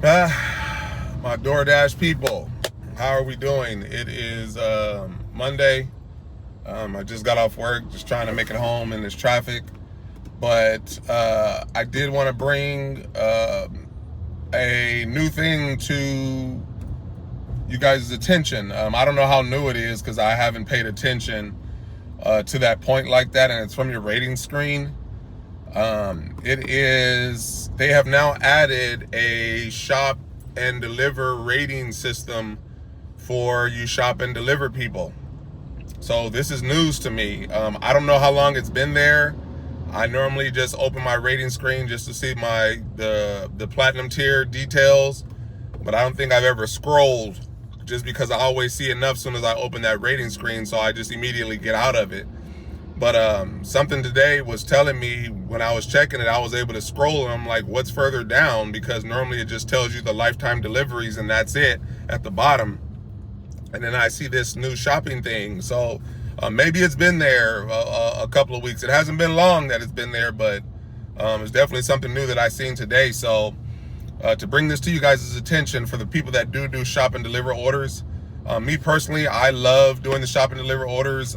My DoorDash people, how are we doing? It is Monday. I just got off work, just trying to make it home in this traffic. But I did want to bring a new thing to you guys' attention. I don't know how new it is because I haven't paid attention to that point like that, and it's from your rating screen. They have now added a shop and deliver rating system for you shop and deliver people. So this is news to me. I don't know how long it's been there. I normally just open my rating screen just to see the platinum tier details, but I don't think I've ever scrolled, just because I always see enough as soon as I open that rating screen, so I just immediately get out of it. But something today was telling me when I was checking it, I was able to scroll, and I'm like, what's further down? Because normally it just tells you the lifetime deliveries and that's it at the bottom. And then I see this new shopping thing. So maybe it's been there a couple of weeks. It hasn't been long that it's been there, but it's definitely something new that I seen today. So to bring this to you guys' attention, for the people that do shop and deliver orders, me personally, I love doing the shop and deliver orders.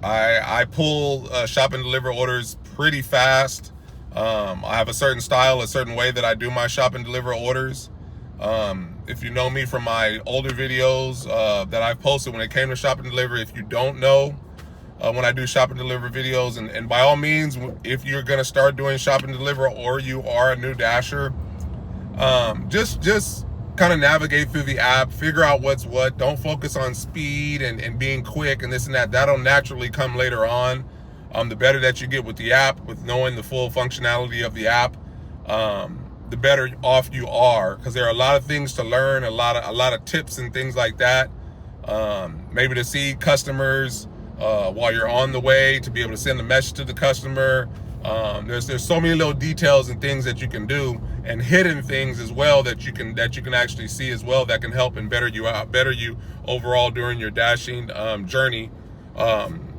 I pull shop and deliver orders pretty fast. I have a certain style, a certain way that I do my shop and deliver orders. If you know me from my older videos that I've posted when it came to shop and deliver, if you don't know when I do shop and deliver videos, and by all means, if you're going to start doing shop and deliver or you are a new dasher, just kind of navigate through the app, figure out what's what. Don't focus on speed and being quick and this and that. That'll naturally come later on. The better that you get with the app, with knowing the full functionality of the app, the better off you are, because there are a lot of things to learn, a lot of tips and things like that. Maybe to see customers while you're on the way, to be able to send a message to the customer. There's so many little details and things that you can do, and hidden things as well that you can actually see as well, that can help and better you overall during your dashing journey,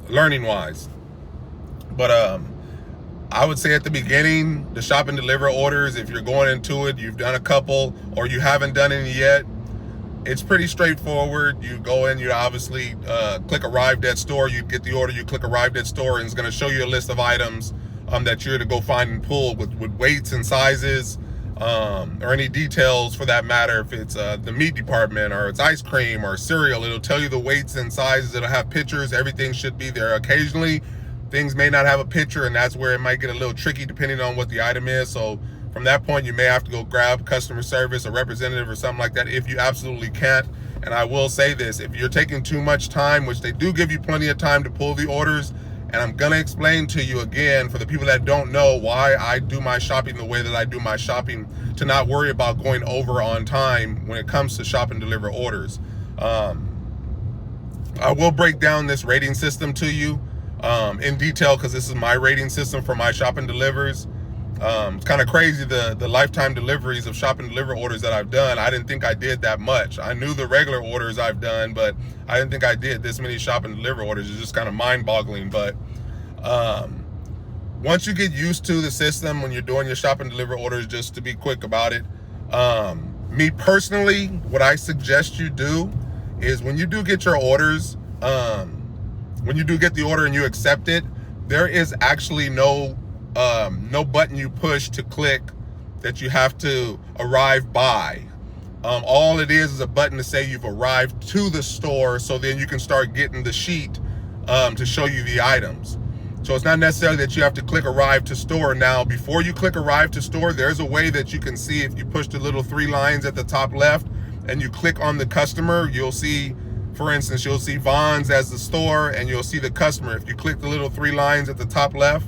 learning wise. But I would say at the beginning, the shop and deliver orders, if you're going into it, you've done a couple or you haven't done any yet, it's pretty straightforward. You go in, you obviously click arrived at store, you get the order, you click arrived at store, and it's going to show you a list of items that you're to go find and pull with weights and sizes, or any details for that matter. If it's the meat department or it's ice cream or cereal, it'll tell you the weights and sizes. It'll have pictures. Everything should be there. Occasionally things may not have a picture, and that's where it might get a little tricky depending on what the item is. So from that point, you may have to go grab customer service, a representative or something like that, if you absolutely can't. And I will say this, if you're taking too much time, which they do give you plenty of time to pull the orders, and I'm gonna explain to you again, for the people that don't know why I do my shopping the way that I do my shopping, to not worry about going over on time when it comes to shop and deliver orders. I will break down this rating system to you in detail, because this is my rating system for my shop and delivers. It's kind of crazy, the lifetime deliveries of shop and deliver orders that I've done. I didn't think I did that much. I knew the regular orders I've done, but I didn't think I did this many shop and deliver orders. It's just kind of mind-boggling. But once you get used to the system when you're doing your shop and deliver orders, just to be quick about it, me personally, what I suggest you do is, when you do get your orders, when you do get the order and you accept it, there is actually no button you push to click that you have to arrive by. All it is a button to say you've arrived to the store, so then you can start getting the sheet to show you the items. So it's not necessarily that you have to click arrive to store. Now, before you click arrive to store, there's a way that you can see, if you push the little 3 lines at the top left and you click on the customer, you'll see, for instance, you'll see Vons as the store and you'll see the customer. If you click the little 3 lines at the top left,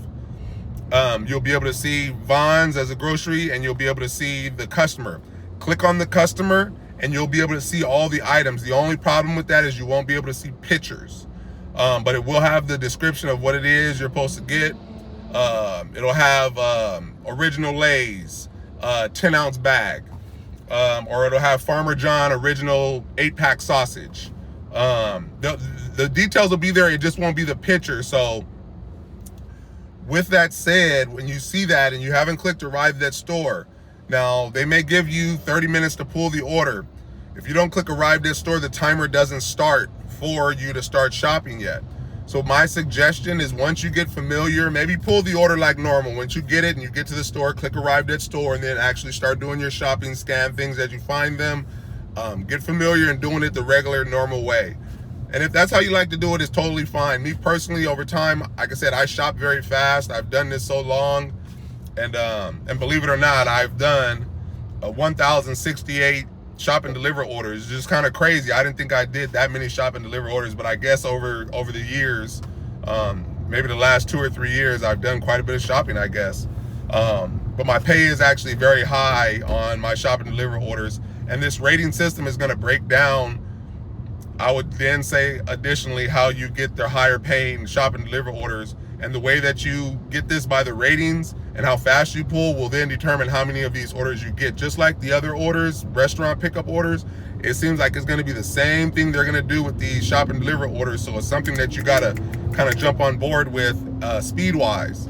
you'll be able to see Vons as a grocery, and you'll be able to see the customer. Click on the customer and you'll be able to see all the items. The only problem with that is you won't be able to see pictures, but it will have the description of what it is you're supposed to get. It'll have original Lay's 10-ounce bag, or it'll have Farmer John original 8-pack sausage. The details will be there, it just won't be the picture. So with that said, when you see that and you haven't clicked arrive at store, Now, they may give you 30 minutes to pull the order. If you don't click arrived at store, the timer doesn't start for you to start shopping yet. So my suggestion is, once you get familiar, maybe pull the order like normal. Once you get it and you get to the store, click arrived at store, and then actually start doing your shopping, scan things as you find them. Get familiar and doing it the regular, normal way. And if that's how you like to do it, it's totally fine. Me personally, over time, like I said, I shop very fast. I've done this so long. And believe it or not, I've done 1,068 shop and deliver orders. It's just kind of crazy. I didn't think I did that many shop and deliver orders, but I guess over the years, maybe the last 2 or 3 years, I've done quite a bit of shopping, I guess. But my pay is actually very high on my shop and deliver orders. And this rating system is going to break down, I would then say, additionally, how you get the higher paying shop and deliver orders. And the way that you get this by the ratings and how fast you pull will then determine how many of these orders you get. Just like the other orders, restaurant pickup orders, it seems like it's going to be the same thing they're going to do with these shop and deliver orders. So it's something that you got to kind of jump on board with speed-wise,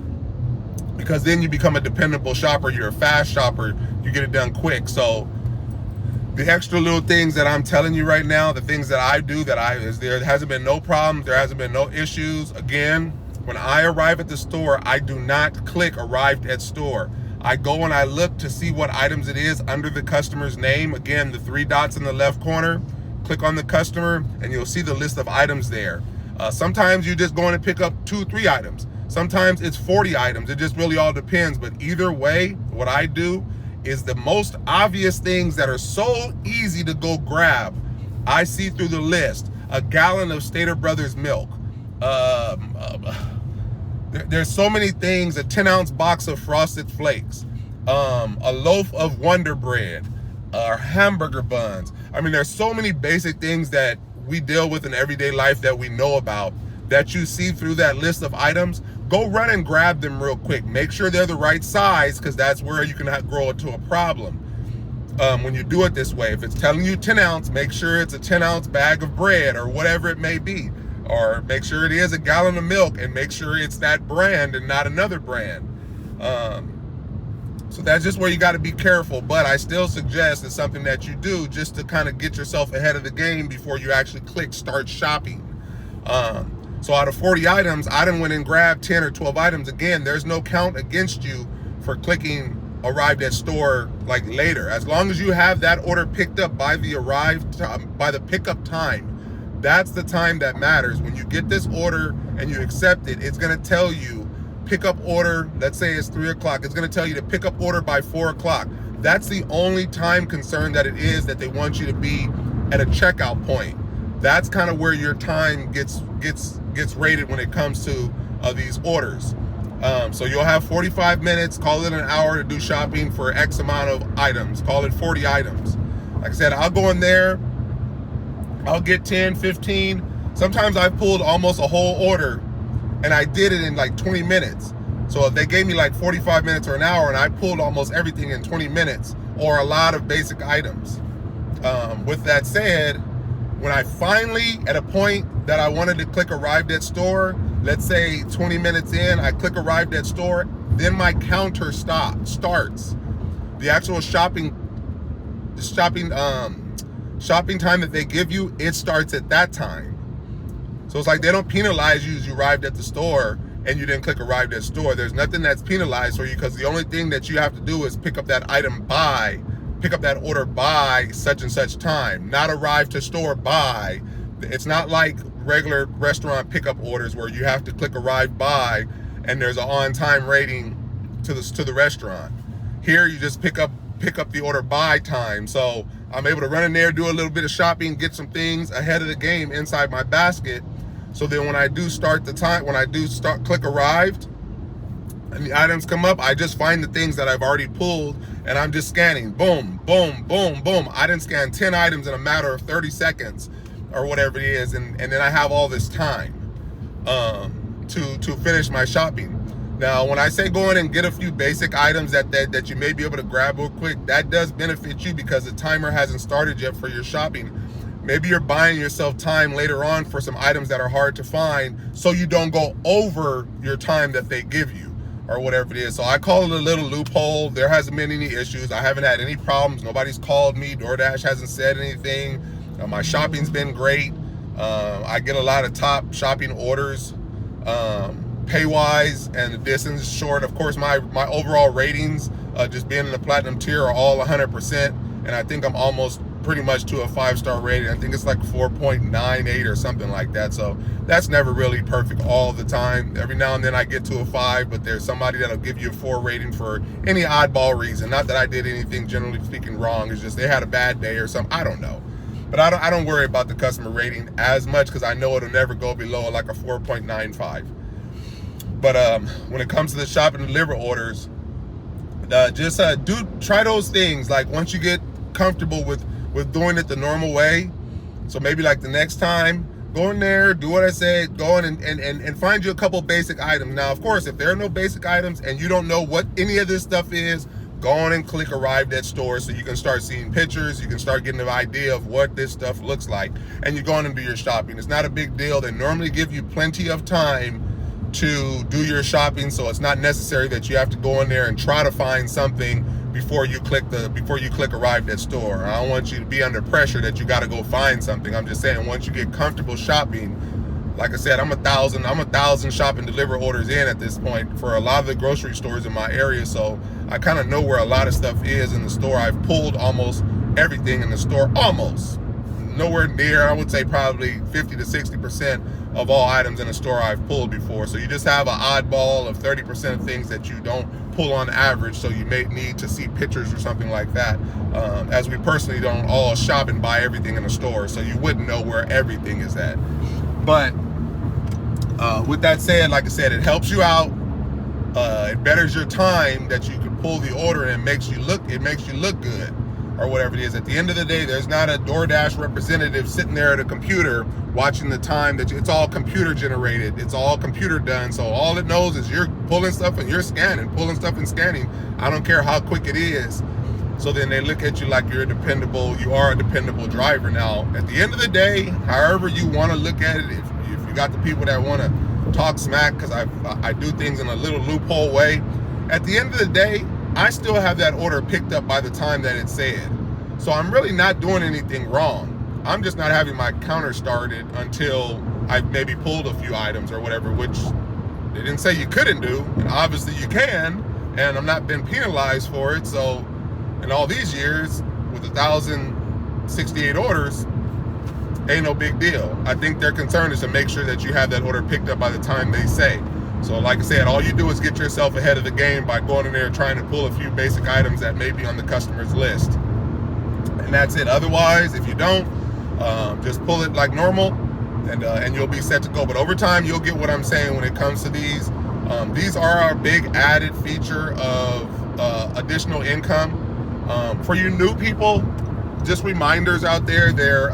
because then you become a dependable shopper. You're a fast shopper. You get it done quick. So the extra little things that I'm telling you right now, the things that I do, there hasn't been no problems, there hasn't been no issues. Again, when I arrive at the store, I do not click arrived at store. I go and I look to see what items it is under the customer's name. Again, the 3 dots in the left corner, click on the customer and you'll see the list of items there. Sometimes you just go in and pick up 2 or 3 items. Sometimes it's 40 items. It just really all depends. But either way, what I do is the most obvious things that are so easy to go grab. I see through the list: a gallon of Stater Brothers milk. There's so many things: a 10-ounce box of Frosted Flakes, a loaf of Wonder Bread, hamburger buns. I mean, there's so many basic things that we deal with in everyday life that we know about, that you see through that list of items. Go run and grab them real quick. Make sure they're the right size, because that's where you can grow into a problem when you do it this way. If it's telling you 10 ounce, make sure it's a 10-ounce bag of bread or whatever it may be. Or make sure it is a gallon of milk, and make sure it's that brand and not another brand. So that's just where you got to be careful. But I still suggest it's something that you do just to kind of get yourself ahead of the game before you actually click start shopping. So out of 40 items, I done went and grabbed 10 or 12 items. Again, there's no count against you for clicking arrived at store like later. As long as you have that order picked up by the pickup time, that's the time that matters. When you get this order and you accept it, it's going to tell you pickup order. Let's say it's 3 o'clock. It's going to tell you to pick up order by 4 o'clock. That's the only time concern that it is, that they want you to be at a checkout point. That's kind of where your time gets rated when it comes to these orders. So you'll have 45 minutes, call it an hour, to do shopping for X amount of items. Call it 40 items. Like I said, I'll go in there, I'll get 10, 15. Sometimes I've pulled almost a whole order, and I did it in like 20 minutes. So if they gave me like 45 minutes or an hour, and I pulled almost everything in 20 minutes, or a lot of basic items. With that said, when I finally, at a point that I wanted to click arrived at store, let's say 20 minutes in, I click arrived at store, then my counter starts. The actual shopping time that they give you, it starts at that time. So it's like they don't penalize you as you arrived at the store and you didn't click arrived at store. There's nothing that's penalized for you, because the only thing that you have to do is pick up that order by such and such time, not arrive to store by. It's not like regular restaurant pickup orders where you have to click arrive by and there's an on-time rating to the restaurant. Here you just pick up the order by time. So I'm able to run in there, do a little bit of shopping, get some things ahead of the game inside my basket. So then when I do click arrived and the items come up, I just find the things that I've already pulled and I'm just scanning. Boom, boom, boom, boom. I didn't scan 10 items in a matter of 30 seconds or whatever it is. And then I have all this time to finish my shopping. Now, when I say go in and get a few basic items that you may be able to grab real quick, that does benefit you because the timer hasn't started yet for your shopping. Maybe you're buying yourself time later on for some items that are hard to find, so you don't go over your time that they give you. or whatever it is. So I call it a little loophole. There hasn't been any issues. I haven't had any problems. Nobody's called me. DoorDash hasn't said anything. My shopping's been great. I get a lot of top shopping orders, pay-wise, and the distance is short. Of course, my overall ratings, just being in the platinum tier, are all 100%, and I think I'm almost pretty much to a 5-star rating. I think it's like 4.98 or something like that. So that's never really perfect all the time. Every now and then I get to a 5, but there's somebody that'll give you a 4 rating for any oddball reason. Not that I did anything, generally speaking, wrong. It's just they had a bad day or something. I don't know. But I don't worry about the customer rating as much, because I know it'll never go below like a 4.95. But when it comes to the shop and deliver orders, just try those things. Like, once you get comfortable with doing it the normal way, so maybe like the next time, go in there, do what I said, go in and find you a couple basic items. Now, of course, if there are no basic items and you don't know what any of this stuff is, go on and click arrived at store, so you can start seeing pictures, you can start getting an idea of what this stuff looks like, and you go on and do your shopping. It's not a big deal. They normally give you plenty of time to do your shopping, so it's not necessary that you have to go in there and try to find something before you click arrived at store. I don't want you to be under pressure that you got to go find something. I'm just saying, once you get comfortable shopping, like I said, I'm a thousand shop and deliver orders in at this point for a lot of the grocery stores in my area, so I kind of know where a lot of stuff is in the store. I've pulled almost everything in the store, almost. Nowhere near, I would say probably 50 to 60% of all items in the store I've pulled before. So you just have an oddball of 30% of things that you don't pull on average, so you may need to see pictures or something like that, as we personally don't all shop and buy everything in the store, so you wouldn't know where everything is at. But with that said, like I said, it helps you out. It betters your time that you can pull the order, and it makes you look good, or whatever it is. At the end of the day, there's not a DoorDash representative sitting there at a computer watching the time. It's all computer generated. It's all computer done. So all it knows is you're pulling stuff and you're scanning, pulling stuff and scanning. I don't care how quick it is. So then they look at you like you are a dependable driver. Now, at the end of the day, however you want to look at it, if you got the people that want to talk smack because I do things in a little loophole way, at the end of the day, I still have that order picked up by the time that it said. So I'm really not doing anything wrong. I'm just not having my counter started until I've maybe pulled a few items or whatever, which they didn't say you couldn't do, and obviously you can, and I'm not been penalized for it. So in all these years, with 1,068 orders, ain't no big deal. I think their concern is to make sure that you have that order picked up by the time they say. So like I said, all you do is get yourself ahead of the game by going in there and trying to pull a few basic items that may be on the customer's list. And that's it. Otherwise, if you don't, just pull it like normal, and you'll be set to go. But over time, you'll get what I'm saying when it comes to these. These are our big added feature of additional income. For you new people, just reminders out there. They're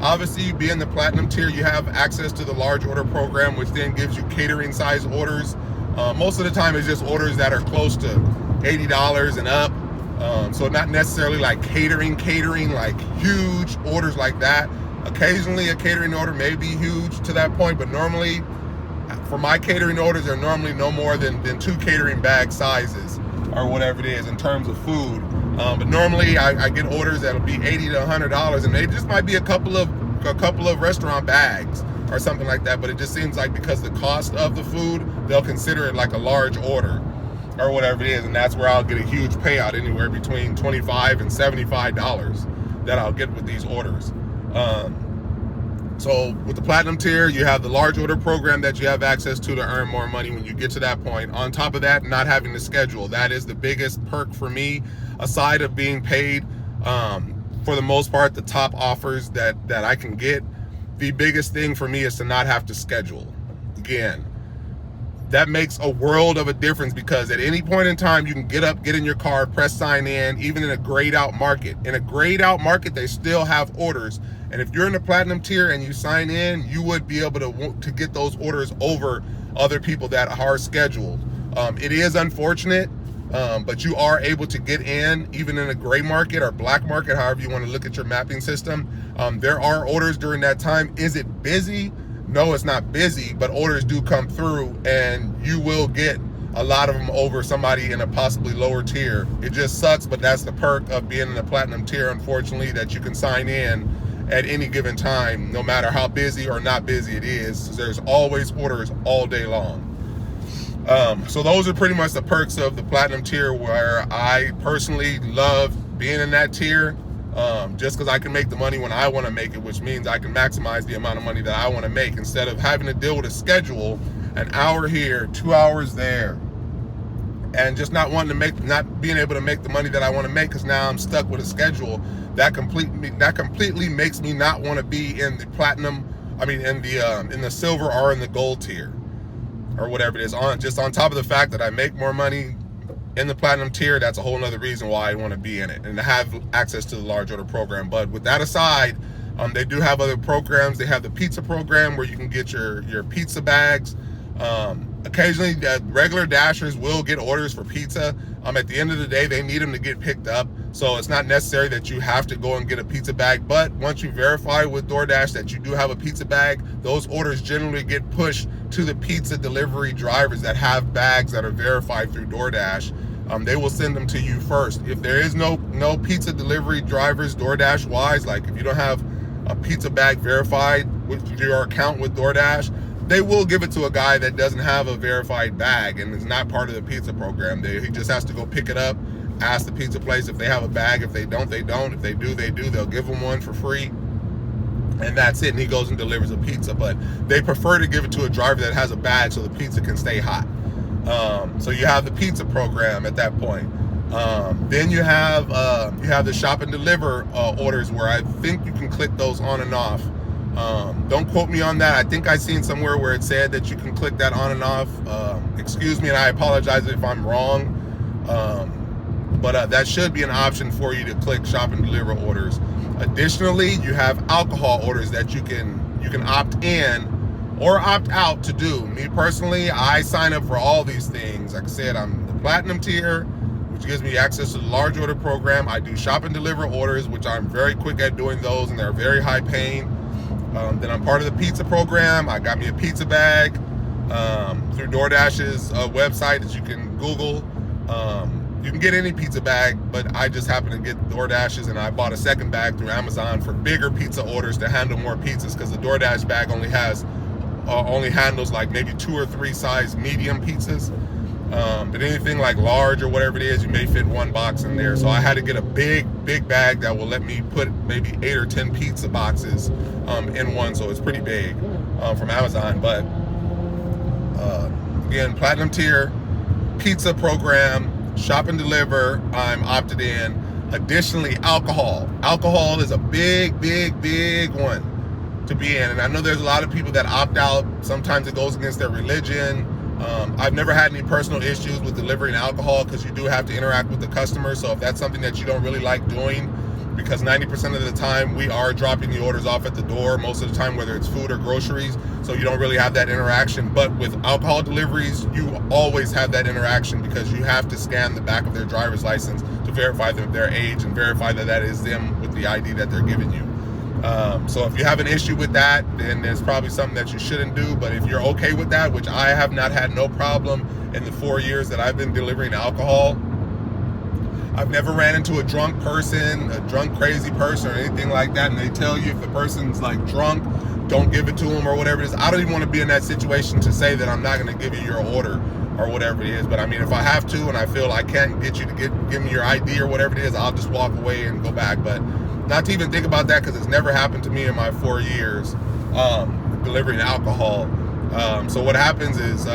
obviously, you be in the platinum tier, you have access to the large order program, which then gives you catering size orders. Most of the time it's just orders that are close to $80 and up. So not necessarily like catering, like huge orders like that. Occasionally a catering order may be huge to that point, but normally for my catering orders, they're normally no more than 2 catering bag sizes or whatever it is in terms of food. But normally I get orders that'll be $80 to $100, and they just might be a couple of restaurant bags or something like that. But it just seems like because the cost of the food, they'll consider it like a large order or whatever it is, and that's where I'll get a huge payout, anywhere between $25 and $75 that I'll get with these orders. So with the platinum tier, you have the large order program that you have access to earn more money when you get to that point. On top of that, not having to schedule. That is the biggest perk for me, aside of being paid, for the most part, the top offers that I can get. The biggest thing for me is to not have to schedule. Again, that makes a world of a difference, because at any point in time, you can get up, get in your car, press sign in, even in a grayed out market. In a grayed out market, they still have orders. And if you're in the platinum tier and you sign in, you would be able to get those orders over other people that are scheduled. It is unfortunate, but you are able to get in even in a gray market or black market, however you want to look at your mapping system. There are orders during that time. Is it busy? No, it's not busy, but orders do come through, and you will get a lot of them over somebody in a possibly lower tier. It just sucks, but that's the perk of being in the platinum tier, unfortunately, that you can sign in at any given time, no matter how busy or not busy it is. There's always orders all day long. So those are pretty much the perks of the platinum tier, where I personally love being in that tier, just because I can make the money when I want to make it, which means I can maximize the amount of money that I want to make, instead of having to deal with a schedule, an hour here, 2 hours there, and just not being able to make the money that I want to make, because now I'm stuck with a schedule that completely makes me not want to be in the platinum, in the silver or in the gold tier, or whatever it is. Just on top of the fact that I make more money in the platinum tier, that's a whole nother reason why I want to be in it and to have access to the large order program. But with that aside, they do have other programs. They have the pizza program where you can get your pizza bags. Occasionally, regular Dashers will get orders for pizza. At the end of the day, they need them to get picked up. So it's not necessary that you have to go and get a pizza bag. But once you verify with DoorDash that you do have a pizza bag, those orders generally get pushed to the pizza delivery drivers that have bags that are verified through DoorDash. They will send them to you first. If there is no pizza delivery drivers DoorDash wise, like if you don't have a pizza bag verified with your account with DoorDash, they will give it to a guy that doesn't have a verified bag and is not part of the pizza program. He just has to go pick it up, ask the pizza place if they have a bag. If they don't, they don't. If they do, they do. They'll give him one for free, and that's it. And he goes and delivers a pizza. But they prefer to give it to a driver that has a bag so the pizza can stay hot. So you have the pizza program at that point. Then you have the shop and deliver orders, where I think you can click those on and off. Don't quote me on that. I think I seen somewhere where it said that you can click that on and off. Excuse me, and I apologize if I'm wrong. But that should be an option for you to click shop and deliver orders. Additionally, you have alcohol orders that you can opt in or opt out to do. Me personally, I sign up for all these things. Like I said, I'm the platinum tier, which gives me access to the large order program. I do shop and deliver orders, which I'm very quick at doing those, and they're very high paying. Then I'm part of the pizza program. I got me a pizza bag through DoorDash's website that you can Google. You can get any pizza bag, but I just happen to get DoorDash's, and I bought a second bag through Amazon for bigger pizza orders to handle more pizzas, because the DoorDash bag only handles like maybe 2 or 3 size medium pizzas. But anything like large or whatever it is, you may fit 1 box in there. So I had to get a big bag that will let me put maybe 8 or 10 pizza boxes in one. So it's pretty big from Amazon. But again, platinum tier, pizza program, shop and deliver, I'm opted in. Additionally, alcohol. Alcohol is a big one to be in. And I know there's a lot of people that opt out. Sometimes it goes against their religion. I've never had any personal issues with delivering alcohol, because you do have to interact with the customer. So if that's something that you don't really like doing, because 90% of the time we are dropping the orders off at the door, most of the time, whether it's food or groceries, so you don't really have that interaction. But with alcohol deliveries, you always have that interaction, because you have to scan the back of their driver's license to verify their age and verify that that is them with the ID that they're giving you. So if you have an issue with that, then there's probably something that you shouldn't do. But if you're okay with that, which I have not had no problem in the 4 years that I've been delivering alcohol, I've never ran into a drunk person, a drunk crazy person, or anything like that, and they tell you if the person's like drunk, don't give it to them or whatever it is. I don't even want to be in that situation to say that I'm not going to give you your order or whatever it is. But I mean, if I have to and I feel I can't get you to give me your ID or whatever it is, I'll just walk away and go back. But not to even think about that, because it's never happened to me in my 4 years delivering alcohol. So what happens is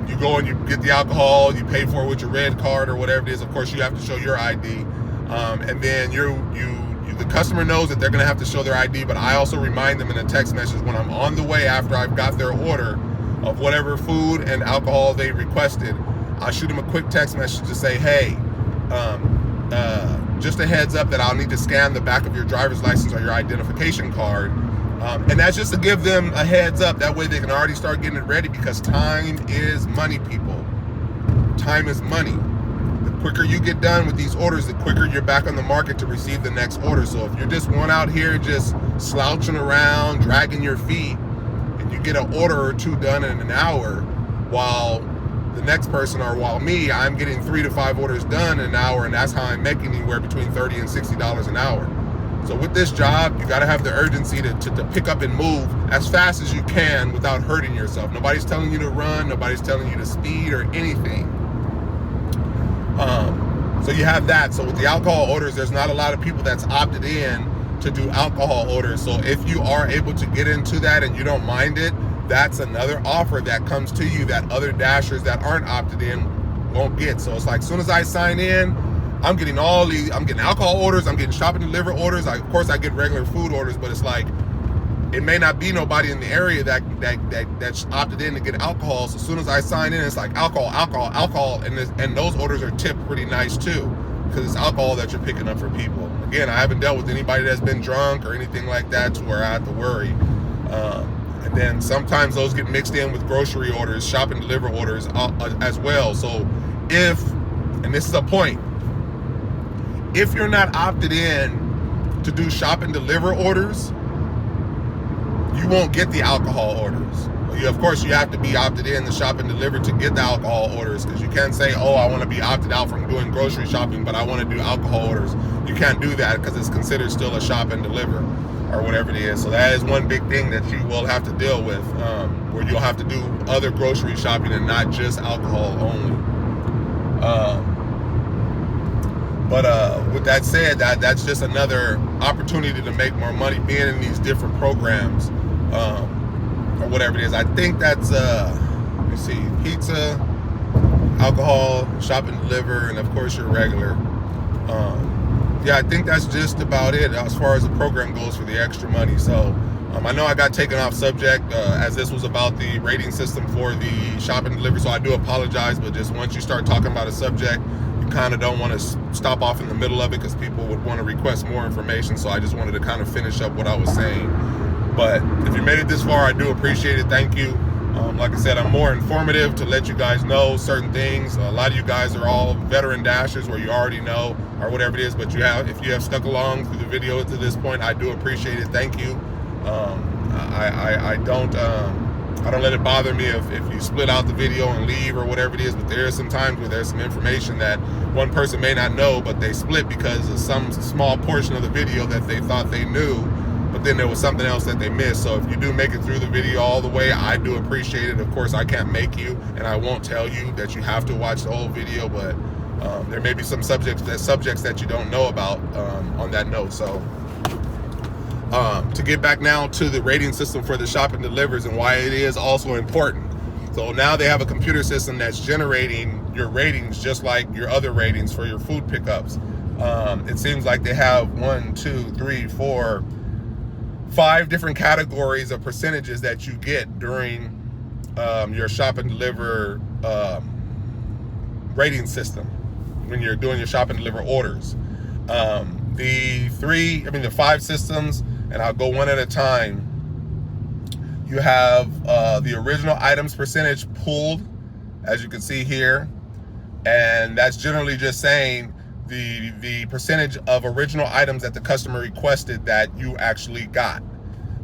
you go and you get the alcohol, you pay for it with your red card or whatever it is. Of course, you have to show your ID, and then the customer knows that they're going to have to show their ID. But I also remind them in a text message when I'm on the way, after I've got their order of whatever food and alcohol they requested. I shoot them a quick text message to say, hey, just a heads up that I'll need to scan the back of your driver's license or your identification card. And that's just to give them a heads up. That way they can already start getting it ready, because time is money, people. Time is money. The quicker you get done with these orders, the quicker you're back on the market to receive the next order. So if you're just one out here just slouching around, dragging your feet, and you get an order or two done in an hour, while the next person, or while me, I'm getting 3 to 5 orders done in an hour, and that's how I'm making anywhere between $30 and $60 an hour. So with this job, you got to have the urgency to pick up and move as fast as you can without hurting yourself. Nobody's telling you to run. Nobody's telling you to speed or anything. So you have that. So with the alcohol orders, there's not a lot of people that's opted in to do alcohol orders. So if you are able to get into that and you don't mind it, that's another offer that comes to you that other dashers that aren't opted in won't get. So it's like, as soon as I sign in, I'm getting I'm getting alcohol orders, I'm getting shop and deliver orders. Of course, I get regular food orders, but it's like, it may not be nobody in the area that's opted in to get alcohol. So as soon as I sign in, it's like alcohol, and those orders are tipped pretty nice too, because it's alcohol that you're picking up for people. Again, I haven't dealt with anybody that's been drunk or anything like that to where I have to worry. And then sometimes those get mixed in with grocery orders, shop and deliver orders as well. So and this is a point, if you're not opted in to do shop and deliver orders, you won't get the alcohol orders. Of course, you have to be opted in to shop and deliver to get the alcohol orders, because you can't say, oh, I want to be opted out from doing grocery shopping, but I want to do alcohol orders. You can't do that because it's considered still a shop and deliver or whatever it is. So that is one big thing that you will have to deal with, where you'll have to do other grocery shopping and not just alcohol only. But with that said, that's just another opportunity to make more money being in these different programs, or whatever it is. I think that's let me see, pizza, alcohol, shop and deliver, and of course your regular. Yeah, I think that's just about it as far as the program goes for the extra money. So I know I got taken off subject as this was about the rating system for the shop and deliver, so I do apologize, but just once you start talking about a subject, you kind of don't want to stop off in the middle of it, because people would want to request more information. So I just wanted to kind of finish up what I was saying. But if you made it this far, I do appreciate it. Thank you. Like I said, I'm more informative to let you guys know certain things. A lot of you guys are all veteran dashers where you already know or whatever it is, but if you have stuck along through the video to this point, I do appreciate it. Thank you. I don't let it bother me if you split out the video and leave or whatever it is, but there are some times where there's some information that one person may not know, but they split because of some small portion of the video that they thought they knew, but then there was something else that they missed. So if you do make it through the video all the way, I do appreciate it. Of course, I can't make you, and I won't tell you that you have to watch the whole video, but there may be some subjects that you don't know about on that note. So to get back now to the rating system for the shop and delivers and why it is also important. So now they have a computer system that's generating your ratings just like your other ratings for your food pickups. It seems like they have 5 different categories of percentages that you get during your shop and deliver rating system when you're doing your shop and deliver orders. The 5 systems, and I'll go one at a time. You have the original items percentage pulled, as you can see here, and that's generally just saying the percentage of original items that the customer requested that you actually got.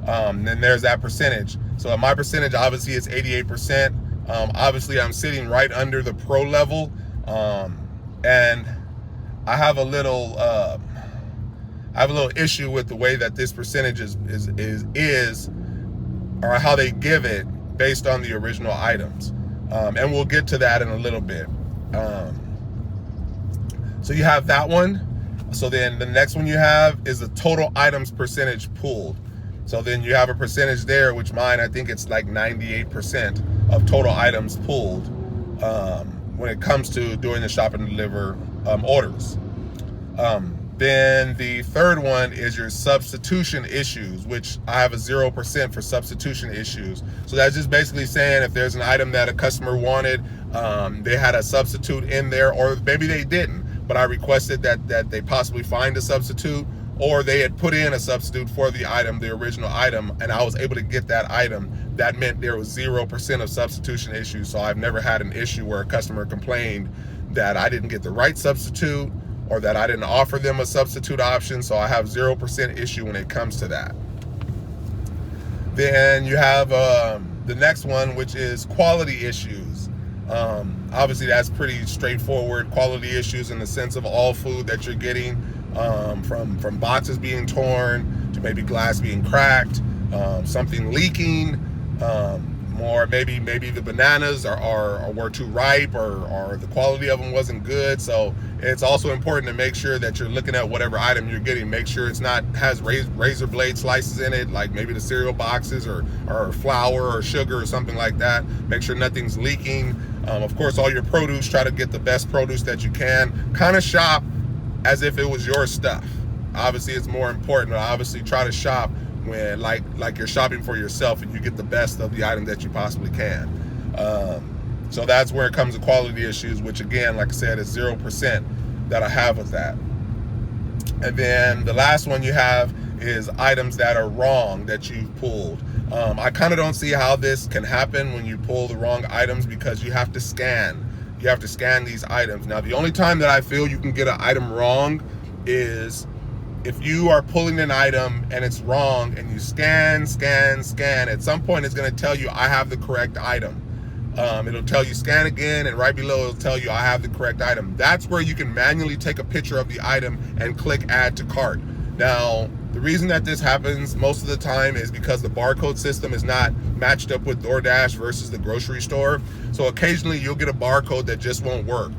Then there's that percentage. So my percentage obviously is 88%. Obviously I'm sitting right under the pro level, and I have a little issue with the way that this percentage is or how they give it based on the original items, and we'll get to that in a little bit. So you have that one. So then the next one you have is the total items percentage pulled. So then you have a percentage there, which mine, I think it's like 98% of total items pulled when it comes to doing the shop and deliver orders. Then the third one is your substitution issues, which I have a 0% for substitution issues. So that's just basically saying if there's an item that a customer wanted, they had a substitute in there, or maybe they didn't, but I requested that they possibly find a substitute, or they had put in a substitute for the item, the original item, and I was able to get that item. That meant there was 0% of substitution issues. So I've never had an issue where a customer complained that I didn't get the right substitute, or that I didn't offer them a substitute option. So I have 0% issue when it comes to that. Then you have the next one, which is quality issues. Obviously, that's pretty straightforward. Quality issues in the sense of all food that you're getting, from boxes being torn to maybe glass being cracked, something leaking, more maybe the bananas were too ripe, or the quality of them wasn't good. So it's also important to make sure that you're looking at whatever item you're getting. Make sure it's not has razor blade slices in it, like maybe the cereal boxes or flour or sugar or something like that. Make sure nothing's leaking. Of course, all your produce, try to get the best produce that you can. Kind of shop as if it was your stuff. Obviously, it's more important to obviously try to shop when like you're shopping for yourself, and you get the best of the item that you possibly can. So that's where it comes to quality issues, which again, like I said, is 0% that I have with that. And then the last one you have is items that are wrong that you've pulled. I kind of don't see how this can happen when you pull the wrong items, because you have to scan. You have to scan these items. Now, the only time that I feel you can get an item wrong is if you are pulling an item and it's wrong, and you scan, at some point it's going to tell you, I have the correct item. It'll tell you scan again, and right below it'll tell you I have the correct item. That's where you can manually take a picture of the item and click add to cart. Now, the reason that this happens most of the time is because the barcode system is not matched up with DoorDash versus the grocery store. So occasionally you'll get a barcode that just won't work.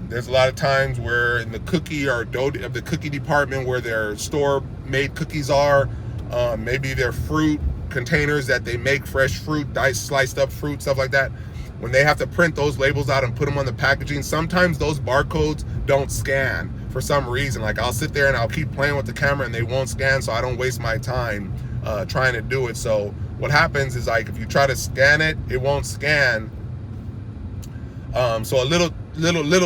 There's a lot of times where in the cookie or dough of the cookie department, where their store made cookies are, maybe their fruit containers that they make fresh fruit, diced, sliced up fruit, stuff like that. When they have to print those labels out and put them on the packaging, sometimes those barcodes don't scan for some reason. Like, I'll sit there and I'll keep playing with the camera and they won't scan, so I don't waste my time trying to do it. So what happens is, like, if you try to scan it, it won't scan. So a little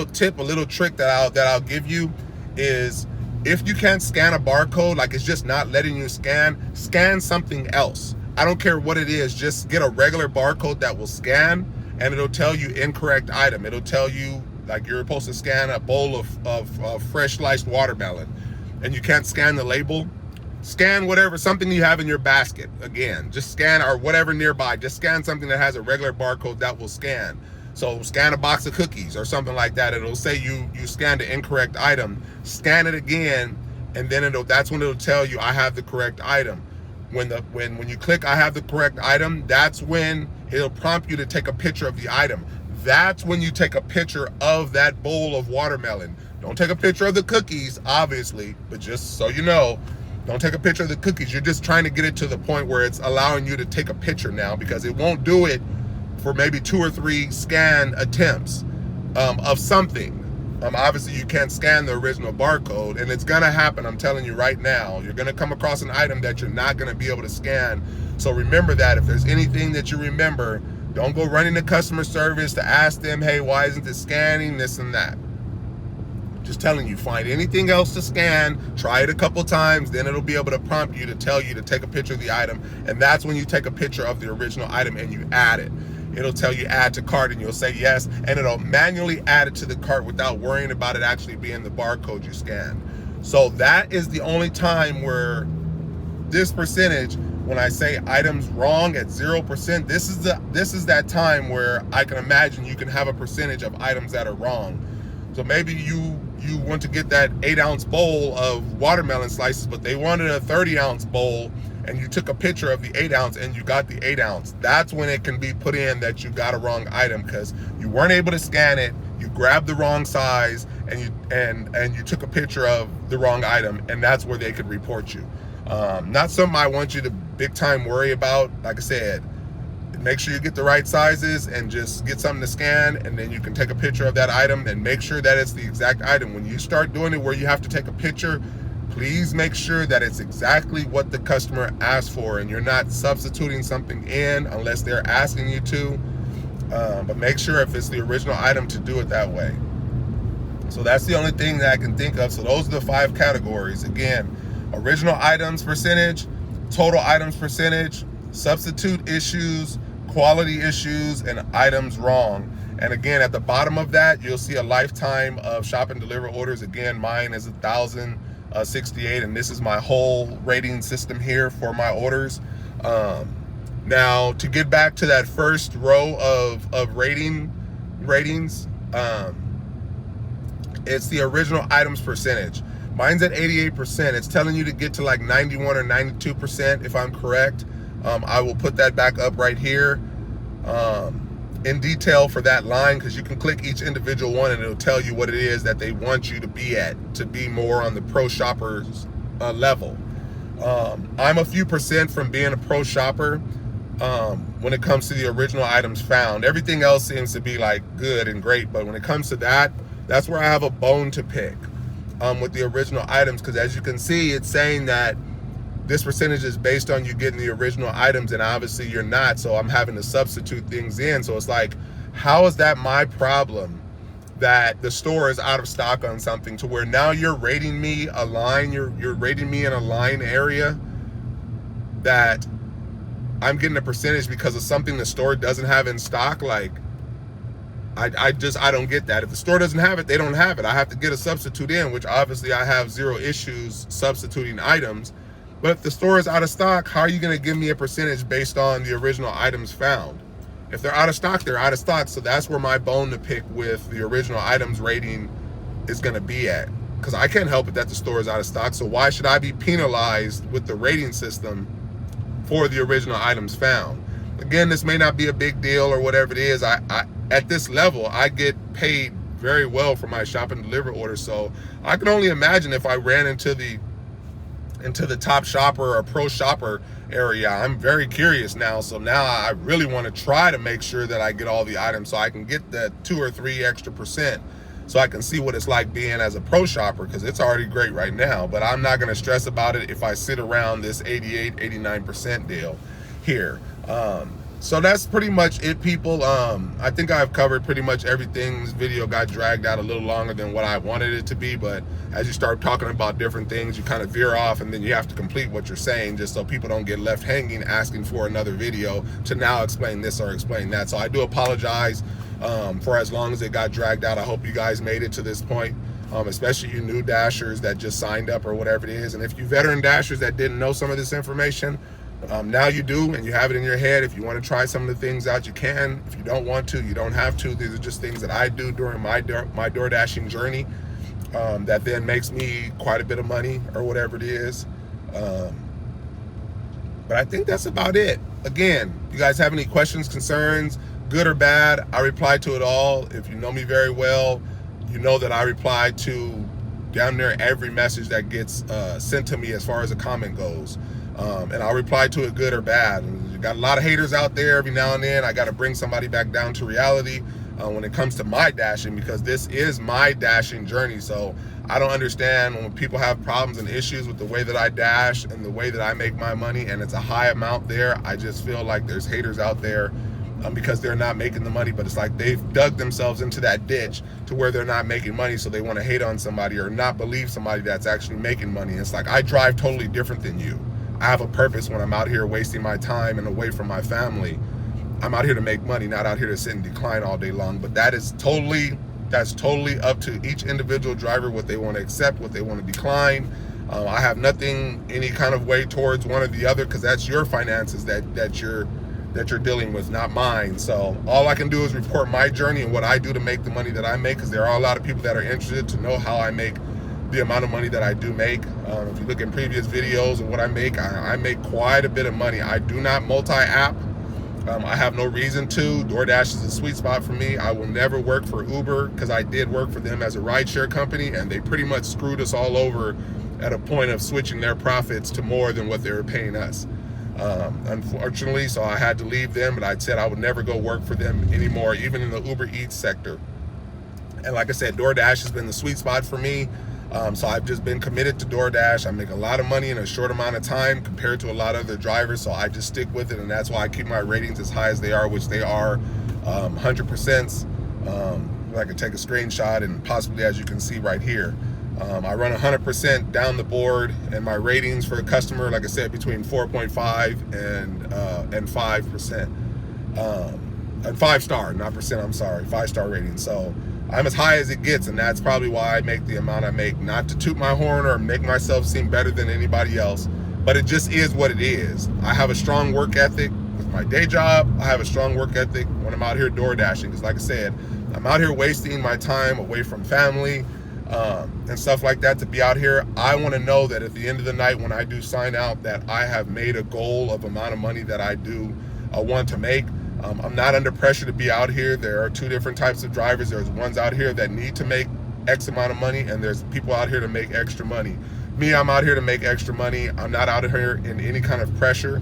tip, a little trick that I'll give you is, if you can't scan a barcode, like it's just not letting you scan something else. I don't care what it is, just get a regular barcode that will scan, and it'll tell you incorrect item. It'll tell you, like, you're supposed to scan a bowl of fresh sliced watermelon, and you can't scan the label. Scan whatever, something you have in your basket. Again, just scan, or whatever nearby, just scan something that has a regular barcode that will scan. So scan a box of cookies or something like that. It'll say you scanned the incorrect item. Scan it again, and then that's when it'll tell you I have the correct item. When you click I have the correct item, that's when it'll prompt you to take a picture of the item. That's when you take a picture of that bowl of watermelon. Don't take a picture of the cookies, obviously, but just so you know, don't take a picture of the cookies. You're just trying to get it to the point where it's allowing you to take a picture now, because it won't do it for maybe 2 or 3 scan attempts of something. Obviously, you can't scan the original barcode, and it's gonna happen. I'm telling you right now, you're gonna come across an item that you're not gonna be able to scan. So remember that. If there's anything that you remember, don't go running to customer service to ask them, hey, why isn't this scanning, this and that. Just telling you, find anything else to scan, try it a couple times, then it'll be able to prompt you to tell you to take a picture of the item, and that's when you take a picture of the original item and you add it. It'll tell you add to cart, and you'll say yes, and it'll manually add it to the cart without worrying about it actually being the barcode you scanned. So that is the only time where this percentage, when I say items wrong at 0%, this is that time where I can imagine you can have a percentage of items that are wrong. So maybe you want to get that 8-ounce bowl of watermelon slices, but they wanted a 30-ounce bowl, and you took a picture of the 8-ounce and you got the 8-ounce. That's when it can be put in that you got a wrong item, because you weren't able to scan it, you grabbed the wrong size, and you took a picture of the wrong item, and that's where they could report you. Not something I want you to big time worry about. Like I said, make sure you get the right sizes and just get something to scan, and then you can take a picture of that item and make sure that it's the exact item. When you start doing it where you have to take a picture, please make sure that it's exactly what the customer asked for, and you're not substituting something in unless they're asking you to. But make sure if it's the original item to do it that way. So that's the only thing that I can think of. So those are the 5 categories. Again, original items percentage, total items percentage, substitute issues, quality issues, and items wrong. And again, at the bottom of that, you'll see a lifetime of shop and deliver orders. Again, mine is 1,068, and this is my whole rating system here for my orders. Now, to get back to that first row of rating, ratings, it's the original items percentage. Mine's at 88%. It's telling you to get to like 91 or 92% if I'm correct. I will put that back up right here in detail for that line, because you can click each individual one and it'll tell you what it is that they want you to be at, to be more on the pro shopper's level. I'm a few percent from being a pro shopper when it comes to the original items found. Everything else seems to be like good and great, but when it comes to that, that's where I have a bone to pick with the original items, because as you can see, it's saying that this percentage is based on you getting the original items, and obviously you're not, so I'm having to substitute things in. So it's like, how is that my problem that the store is out of stock on something, to where now you're rating me a line, you're rating me in a line area that I'm getting a percentage because of something the store doesn't have in stock? Like, I don't get that. If the store doesn't have it, they don't have it. I have to get a substitute in, which obviously I have zero issues substituting items. But if the store is out of stock, how are you going to give me a percentage based on the original items found? If they're out of stock, they're out of stock. So that's where my bone to pick with the original items rating is going to be at, because I can't help it that the store is out of stock. So why should I be penalized with the rating system for the original items found? Again, this may not be a big deal or whatever it is. I at this level, I get paid very well for my shop and deliver orders. So I can only imagine if I ran into the top shopper or pro shopper area. I'm very curious now. So now I really want to try to make sure that I get all the items so I can get that 2 or 3 extra percent, so I can see what it's like being as a pro shopper, because it's already great right now. But I'm not going to stress about it if I sit around this 88, 89% deal here. So that's pretty much it, people. I think I've covered pretty much everything. This video got dragged out a little longer than what I wanted it to be, but as you start talking about different things, you kind of veer off, and then you have to complete what you're saying, just so people don't get left hanging asking for another video to now explain this or explain that. So I do apologize for as long as it got dragged out. I hope you guys made it to this point, especially you new dashers that just signed up or whatever it is. And if you veteran dashers that didn't know some of this information, now you do, and you have it in your head. If you want to try some of the things out, you can. If you don't want to, you don't have to. These are just things that I do during my DoorDashing journey that then makes me quite a bit of money or whatever it is. But I think that's about it. Again, you guys have any questions, concerns, good or bad, I reply to it all. If you know me very well, you know that I reply to down there every message that gets sent to me as far as a comment goes. And I'll reply to it good or bad. And you got a lot of haters out there. Every now and then I got to bring somebody back down to reality when it comes to my dashing, because this is my dashing journey. So I don't understand when people have problems and issues with the way that I dash and the way that I make my money, and it's a high amount there. I just feel like there's haters out there because they're not making the money, but it's like they've dug themselves into that ditch to where they're not making money, so they want to hate on somebody or not believe somebody that's actually making money. It's like, I drive totally different than you. I have a purpose when I'm out here wasting my time and away from my family. I'm out here to make money, not out here to sit and decline all day long. But that's totally up to each individual driver, what they want to accept, what they want to decline. I have nothing any kind of way towards one or the other, because that's your finances that you're dealing with, not mine. So all I can do is report my journey and what I do to make the money that I make, because there are a lot of people that are interested to know how I make the amount of money that I do make. If you look in previous videos of what I make quite a bit of money. I do not multi-app. I have no reason to. DoorDash is a sweet spot for me. I will never work for Uber, because I did work for them as a rideshare company, and they pretty much screwed us all over at a point of switching their profits to more than what they were paying us. Unfortunately, so I had to leave them, but I said I would never go work for them anymore, even in the Uber Eats sector. And like I said, DoorDash has been the sweet spot for me. So I've just been committed to DoorDash. I make a lot of money in a short amount of time compared to a lot of other drivers, so I just stick with it, and that's why I keep my ratings as high as they are, which they are 100%. I could take a screenshot, and possibly, as you can see right here, I run 100% down the board, and my ratings for a customer, like I said, between 4.5 and 5%, and 5-star, not percent, I'm sorry, 5-star rating. So I'm as high as it gets, and that's probably why I make the amount I make. Not to toot my horn or make myself seem better than anybody else, but it just is what it is. I have a strong work ethic with my day job. I have a strong work ethic when I'm out here door dashing, because like I said, I'm out here wasting my time away from family and stuff like that to be out here. I want to know that at the end of the night, when I do sign out, that I have made a goal of amount of money that I do want to make. I'm not under pressure to be out here. There are two different types of drivers. There's ones out here that need to make X amount of money, and there's people out here to make extra money. Me, I'm out here to make extra money. I'm not out here in any kind of pressure.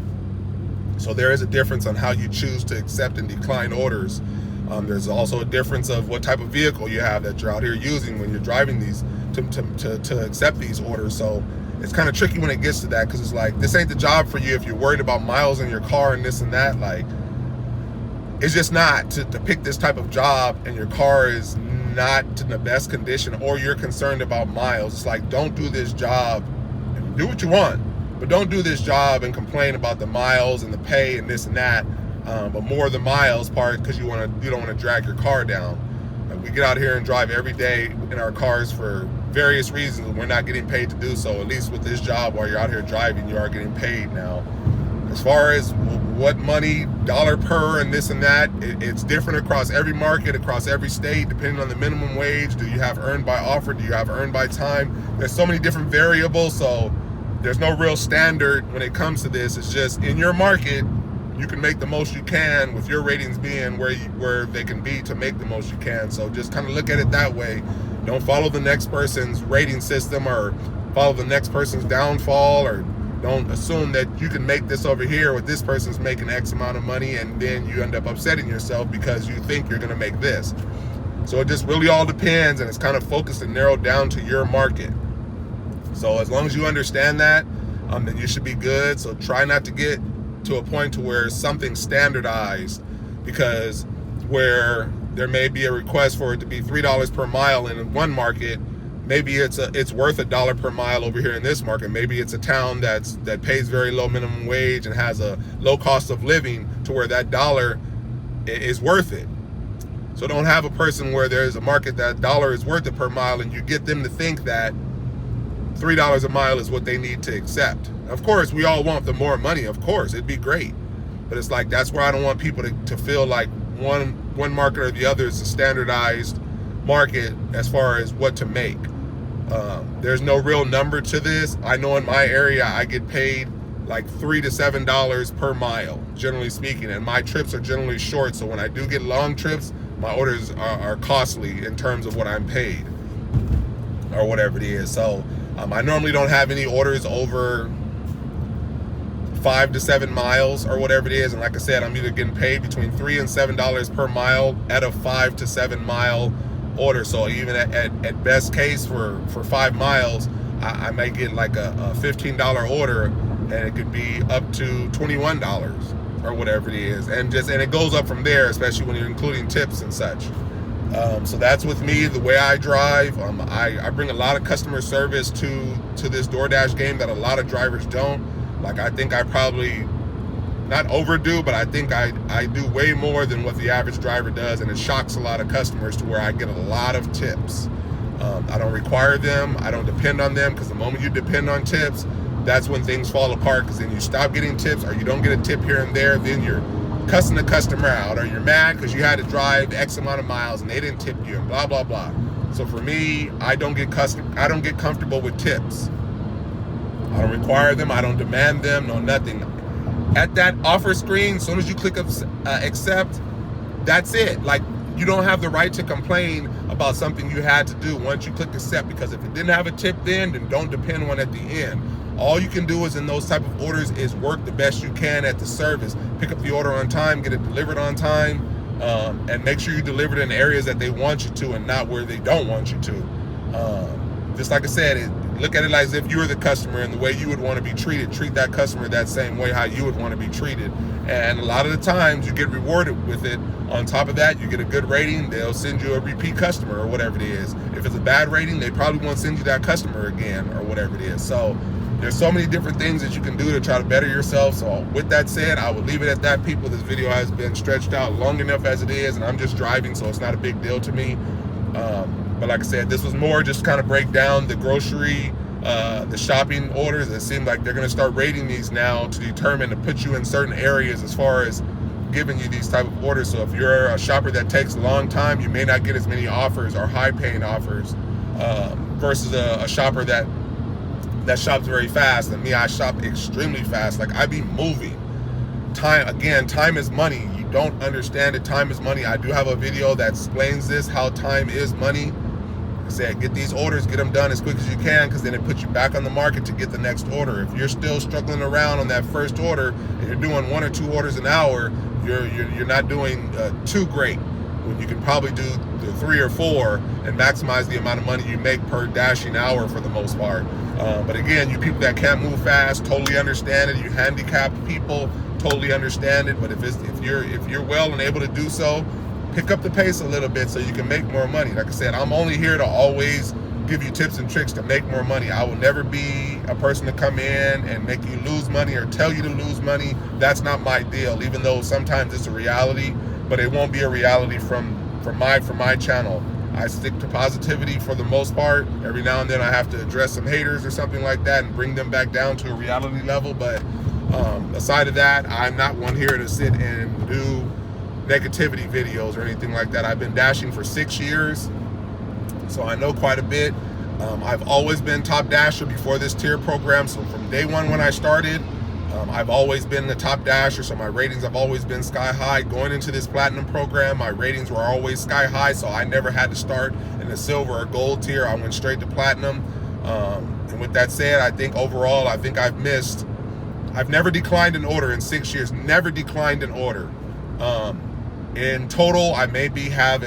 So there is a difference on how you choose to accept and decline orders. There's also a difference of what type of vehicle you have that you're out here using when you're driving these to accept these orders. So it's kind of tricky when it gets to that, because it's like, this ain't the job for you if you're worried about miles in your car and this and that. Like, it's just not to pick this type of job and your car is not in the best condition, or you're concerned about miles. It's like, don't do this job, and do what you want, but don't do this job and complain about the miles and the pay and this and that. But more the miles part, because you don't want to drag your car down. We get out here and drive every day in our cars for various reasons. We're not getting paid to do so. At least with this job, while you're out here driving, you are getting paid. Now, as far as what money, dollar per and this and that, it's different across every market, across every state, depending on the minimum wage. Do you have earned by offer? Do you have earned by time? There's so many different variables, so there's no real standard when it comes to this. It's just, in your market, you can make the most you can, with your ratings being where they can be to make the most you can. So just kind of look at it that way. Don't follow the next person's rating system, or follow the next person's downfall, or don't assume that you can make this over here with this person's making X amount of money, and then you end up upsetting yourself because you think you're going to make this. So it just really all depends, and it's kind of focused and narrowed down to your market. So as long as you understand that, then you should be good. So try not to get to a point to where something's standardized, because where there may be a request for it to be $3 per mile in one market, maybe it's worth $1 per mile over here in this market. Maybe it's a town that pays very low minimum wage and has a low cost of living, to where that dollar is worth it. So don't have a person where there's a market that dollar is worth it per mile, and you get them to think that $3 a mile is what they need to accept. Of course, we all want the more money. Of course, it'd be great. But it's like, that's where I don't want people to feel like one market or the other is a standardized market as far as what to make. There's no real number to this. I know in my area, I get paid like $3 to $7 per mile, generally speaking. And my trips are generally short. So when I do get long trips, my orders are costly in terms of what I'm paid, or whatever it is. So I normally don't have any orders over 5 to 7 miles or whatever it is. And like I said, I'm either getting paid between $3 and $7 per mile at a 5 to 7 mile order. So even at best case for 5 miles, I may get like a $15 order, and it could be up to $21 or whatever it is. And it goes up from there, especially when you're including tips and such. So that's with me, the way I drive. I bring a lot of customer service to this DoorDash game that a lot of drivers don't. Like, I think I probably, not overdo, but I think I do way more than what the average driver does, and it shocks a lot of customers to where I get a lot of tips. I don't require them. I don't depend on them, because the moment you depend on tips, that's when things fall apart, because then you stop getting tips, or you don't get a tip here and there, then you're cussing the customer out, or you're mad because you had to drive X amount of miles and they didn't tip you, and blah, blah, blah. So for me, I don't get comfortable with tips. I don't require them. I don't demand them. No, nothing. At that offer screen, as soon as you click accept, that's it. Like, you don't have the right to complain about something you had to do once you click accept, because if it didn't have a tip then don't depend on it at the end. All you can do is, in those type of orders, is work the best you can at the service. Pick up the order on time, get it delivered on time, and make sure you deliver it in areas that they want you to and not where they don't want you to. Just like I said, look at it like as if you were the customer, and the way you would want to be treated, treat that customer that same way how you would want to be treated. And a lot of the times you get rewarded with it. On top of that, you get a good rating, they'll send you a repeat customer or whatever it is. If it's a bad rating, they probably won't send you that customer again or whatever it is. So there's so many different things that you can do to try to better yourself. So with that said, I will leave it at that, people. This video has been stretched out long enough as it is, and I'm just driving, so it's not a big deal to me. But like I said, this was more just kind of break down the grocery, the shopping orders. It seems like they're going to start rating these now to determine, to put you in certain areas as far as giving you these type of orders. So if you're a shopper that takes a long time, you may not get as many offers or high paying offers versus a shopper that shops very fast. And me, I shop extremely fast. Like, I be moving. Time is money. You don't understand it. Time is money. I do have a video that explains this, how time is money. I said, get these orders, get them done as quick as you can, because then it puts you back on the market to get the next order. If you're still struggling around on that first order and you're doing 1 or 2 orders an hour, you're not doing too great. When you can probably do the 3 or 4 and maximize the amount of money you make per dashing hour for the most part. But again, you people that can't move fast, totally understand it. You handicapped people, totally understand it. But if you're well and able to do so, pick up the pace a little bit so you can make more money. Like I said, I'm only here to always give you tips and tricks to make more money. I will never be a person to come in and make you lose money or tell you to lose money. That's not my deal, even though sometimes it's a reality, but it won't be a reality from my channel. I stick to positivity for the most part. Every now and then I have to address some haters or something like that and bring them back down to a reality level. But aside of that, I'm not one here to sit and do negativity videos or anything like that. I've been dashing for 6 years, so I know quite a bit. I've always been top dasher before this tier program. So from day one when I started, I've always been the top dasher, so my ratings have always been sky high. Going into this platinum program, my ratings were always sky high, so I never had to start in the silver or gold tier. I went straight to platinum. And with that said, I think overall, I've never declined an order in 6 years, never declined an order. In total, I maybe have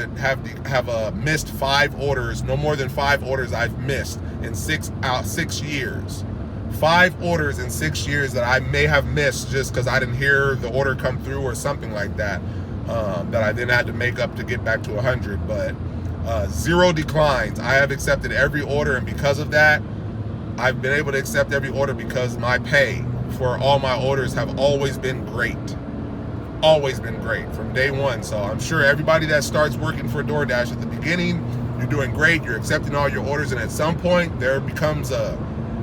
missed 5 orders, no more than 5 orders I've missed in 6 years. 5 orders in 6 years that I may have missed just because I didn't hear the order come through or something like that, that I then had to make up to get back to 100. But 0 declines. I have accepted every order, and because of that, I've been able to accept every order because my pay for all my orders have always been great. Always been great from day one. So I'm sure everybody that starts working for DoorDash at the beginning, you're doing great, you're accepting all your orders, and at some point there becomes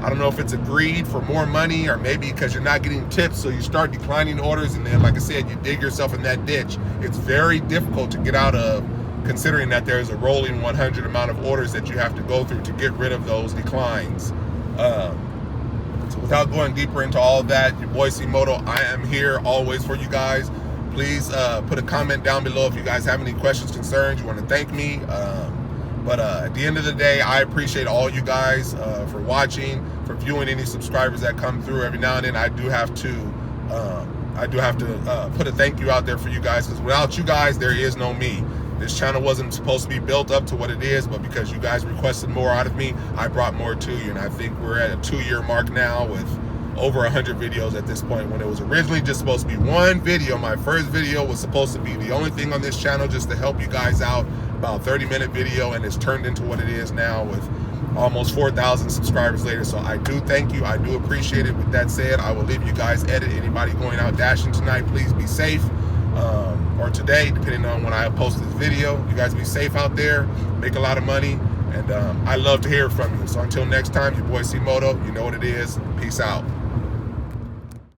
I don't know if it's a greed for more money, or maybe because you're not getting tips, so you start declining orders, and then, like I said, you dig yourself in that ditch. It's very difficult to get out of, considering that there's a rolling 100 amount of orders that you have to go through to get rid of those declines. So without going deeper into all of that, your boy C-Moto, I am here always for you guys. Please put a comment down below if you guys have any questions, concerns, you want to thank me. But at the end of the day, I appreciate all you guys for watching, for viewing any subscribers that come through. Every now and then I do have to put a thank you out there for you guys, because without you guys, there is no me. This channel wasn't supposed to be built up to what it is, but because you guys requested more out of me, I brought more to you. And I think we're at a 2-year mark now with over 100 videos at this point, when it was originally just supposed to be 1 video. My first video was supposed to be the only thing on this channel just to help you guys out, about 30-minute video, and it's turned into what it is now with almost 4,000 subscribers later. So I do thank you, I do appreciate it. With that said, I will leave you guys edit. Anybody going out dashing tonight, please be safe, or today, depending on when I post this video. You guys be safe out there, make a lot of money, and I love to hear from you. So until next time, your boy C-Moto, you know what it is. Peace out.